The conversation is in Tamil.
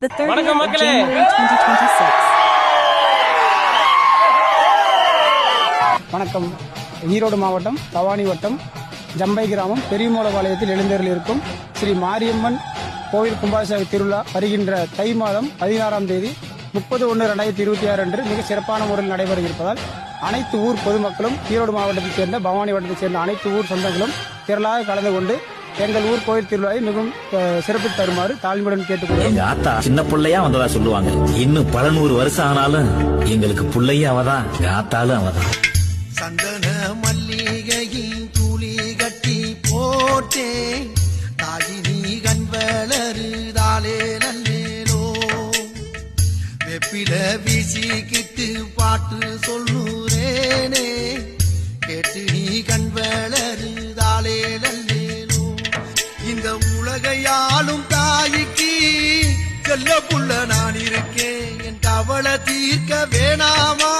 The 30th வணக்கம் of மக்களே. January 2026. வணக்கம். ஈரோடு மாவட்டம் பவானி வட்டம் ஜம்பை கிராமம் பெரியமூலபாளையத்தில் எழுந்தருள் இருக்கும் ஸ்ரீ மாரியம்மன் கோவில் கும்பாபிஷேக திருவிழா வருகின்ற தை மாதம் 16ஆம் தேதி 30/1/2026 அன்று மிக சிறப்பான முறையில் நடைபெற இருப்பதால் அனைத்து ஊர் பொதுமக்களும் ஈரோடு மாவட்டத்தைச் சேர்ந்த பவானி வட்டத்தைச் சேர்ந்த அனைத்து ஊர் சொந்தங்களும் திரளாக கலந்து கொண்டு எங்கள் ஊர் கோயில் திருவிழாவை மிகவும் சிறப்பித்து தருமாறு தாழ்மையுடன் கேட்டுக்கொள்கிறோம். எங்க ஆத்தா சின்ன பிள்ளையா வந்ததா சொல்லுவாங்க. இன்னும் பல 100 வருஷம் ஆனாலும் எங்களுக்கு பிள்ளையும் அவதான், எங்க ஆத்தாலும் அவதான். சந்தன மல்லிகையின் துளி கட்டி போட்டே தாஜினி கண் வளருதாலே நல்லேலோ வெப்பில வீசிக்கிட்டு பாட்டு சொல்லுறேனே கேட்டு நீ கண் வளருதாலே நல்லேலோ இந்த உலகையாளும் தாய்க்கு செல்ல புள்ள நான் இருக்கேன் என் கவலை தீர்க்க வேணாமா.